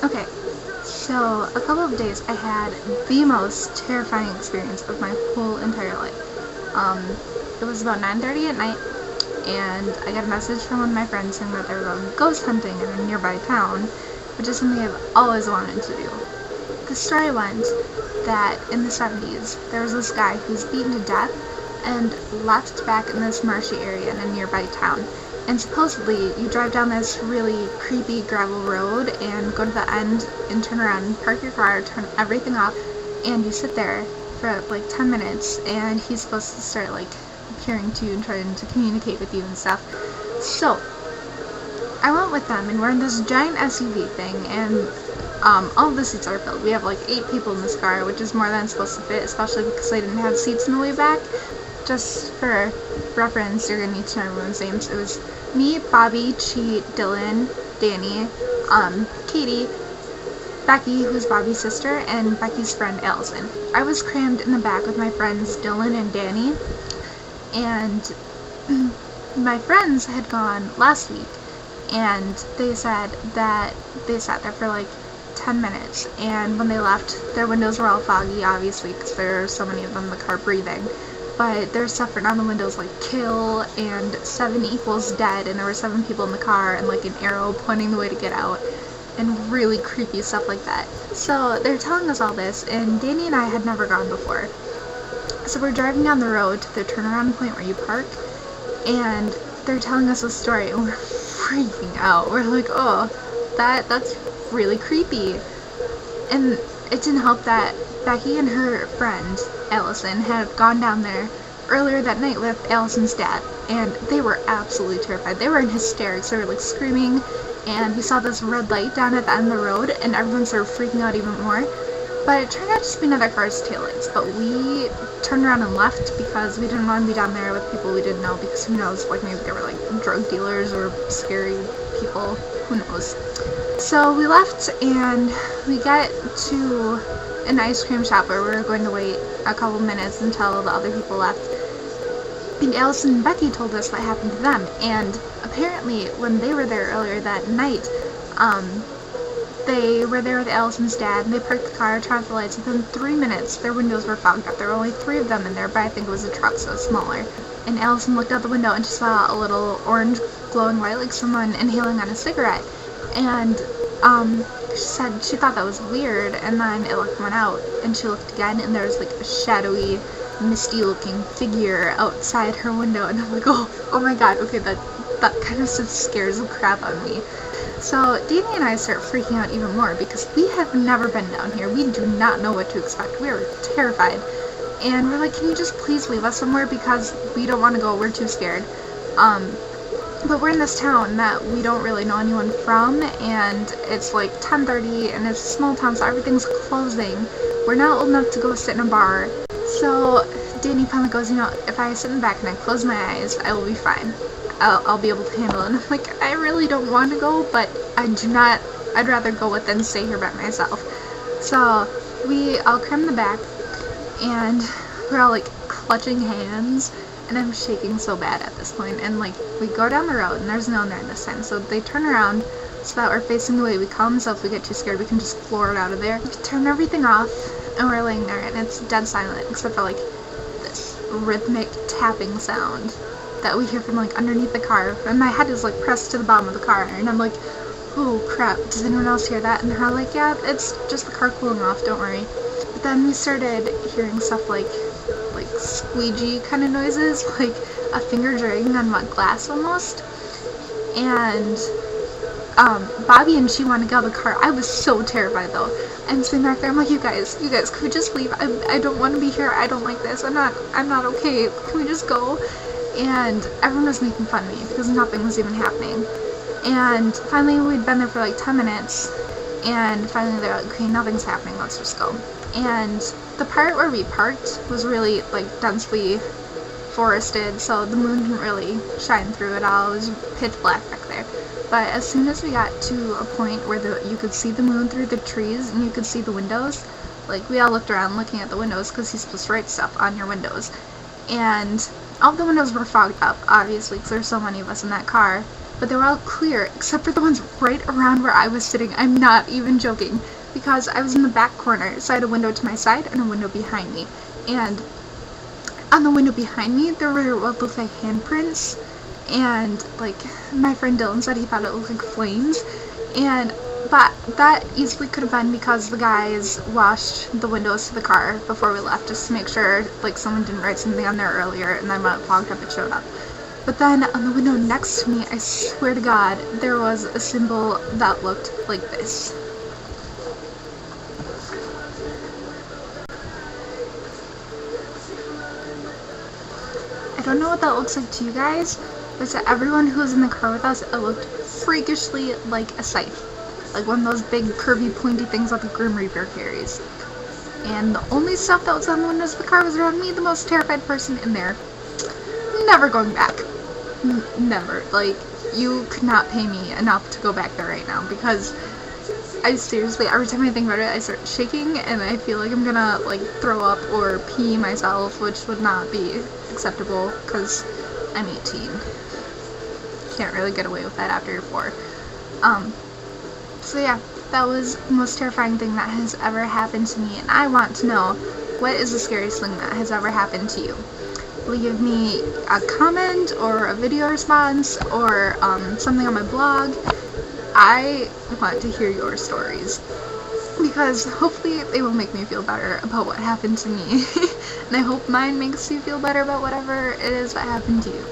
Okay, so a couple of days I had the most terrifying experience of my whole entire life. It was about 9:30 at night, and I got a message from one of my friends saying that they were going ghost hunting in a nearby town, which is something I've always wanted to do. The story went that in the 70s, there was this guy who was beaten to death and left back in this marshy area in a nearby town. And supposedly, you drive down this really creepy gravel road and go to the end and turn around and park your car, turn everything off, and you sit there for like 10 minutes, and he's supposed to start like appearing to you and trying to communicate with you and stuff. So, I went with them, and we're in this giant SUV thing, and all of the seats are filled. We have like 8 people in this car, which is more than it's supposed to fit, especially because I didn't have seats in the way back. Just for reference, you're gonna need to know everyone's names. It was me, Bobby, Cheat, Dylan, Danny, Katie, Becky, who's Bobby's sister, and Becky's friend Allison. I was crammed in the back with my friends Dylan and Danny, and my friends had gone last week, and they said that they sat there for like 10 minutes, and when they left, their windows were all foggy, obviously, because there are so many of them in the car breathing. But there's stuff written on the windows like kill and 7 equals dead, and there were 7 people in the car and like an arrow pointing the way to get out, and really creepy stuff like that. So they're telling us all this, and Danny and I had never gone before. So we're driving down the road to the turnaround point where you park, and they're telling us a story, and we're freaking out. We're like, oh, that's really creepy. And it didn't help that Becky and her friend Allison had gone down there earlier that night with Allison's dad, and they were absolutely terrified. They were in hysterics. They were like screaming, and we saw this red light down at the end of the road, and everyone started freaking out even more. But it turned out to be another car's taillights, but we turned around and left because we didn't want to be down there with people we didn't know, because who knows, like maybe they were like drug dealers or scary people, who knows. So we left, and we got to an ice cream shop where we were going to wait a couple minutes until the other people left. And Allison and Becky told us what happened to them, and apparently when they were there earlier that night, they were there with Allison's dad, and they parked the car, turned off the lights. Within 3 minutes, their windows were fogged up. There were only 3 of them in there, but I think it was a truck, so it's smaller. And Allison looked out the window, and she saw a little orange glowing light, like someone inhaling on a cigarette. And she said she thought that was weird, and then it went out, and she looked again, and there was like a shadowy, misty-looking figure outside her window, and I'm like, oh my god, okay, that kind of stuff scares the crap out of me. So Danny and I start freaking out even more because we have never been down here. We do not know what to expect. We are terrified. And we're like, can you just please leave us somewhere because we don't want to go. We're too scared. But we're in this town that we don't really know anyone from, and it's like 10:30, and it's a small town, so everything's closing. We're not old enough to go sit in a bar. So Danny finally goes, if I sit in the back and I close my eyes, I will be fine. I'll be able to handle it. And I'm like, I really don't want to go, but I'd rather go with than stay here by myself. So we all cram in the back, and we're all like clutching hands, and I'm shaking so bad at this point. And like, we go down the road, and there's no one there this time, so they turn around so that we're facing the way we come, so if we get too scared we can just floor it out of there. We turn everything off, and we're laying there, and it's dead silent except for like this rhythmic tapping sound that we hear from like underneath the car, and my head is like pressed to the bottom of the car, and I'm like, oh crap, does anyone else hear that? And they're like, yeah, it's just the car cooling off, don't worry. But then we started hearing stuff like squeegee kind of noises, like a finger dragging on wet glass almost. And Bobby and she wanted to get out of the car. I was so terrified though. I'm sitting back there, I'm like, you guys, could we just leave? I don't want to be here. I don't like this. I'm not okay. Can we just go? And everyone was making fun of me because nothing was even happening. And finally, we'd been there for like 10 minutes, and finally they're like, okay, nothing's happening, let's just go. And the part where we parked was really like densely forested, so the moon didn't really shine through at all. It was pitch black back there. But as soon as we got to a point where you could see the moon through the trees and you could see the windows, like we all looked around looking at the windows because he's supposed to write stuff on your windows. And all the windows were fogged up, obviously, because there's so many of us in that car. but they were all clear except for the ones right around where I was sitting. I'm not even joking, because I was in the back corner, so I had a window to my side and a window behind me, and on the window behind me there were what looked like handprints, and like my friend Dylan said he thought it looked like flames, but that easily could have been because the guys washed the windows to the car before we left, just to make sure like someone didn't write something on there earlier and then when it fogged up it showed up. But then on the window next to me, I swear to God, there was a symbol that looked like this. I don't know what that looks like to you guys, but to everyone who was in the car with us, it looked freakishly like a scythe. Like one of those big curvy pointy things that the Grim Reaper carries. And the only stuff that was on the windows of the car was around me, the most terrified person in there. Never going back. Never. Like, you could not pay me enough to go back there right now, because I seriously, every time I think about it, I start shaking and I feel like I'm gonna like throw up or pee myself, which would not be acceptable because I'm 18. Can't really get away with that after you're 4. So yeah, that was the most terrifying thing that has ever happened to me, and I want to know, what is the scariest thing that has ever happened to you? Leave me a comment or a video response or something on my blog. I want to hear your stories, because hopefully they will make me feel better about what happened to me, and I hope mine makes you feel better about whatever it is that happened to you.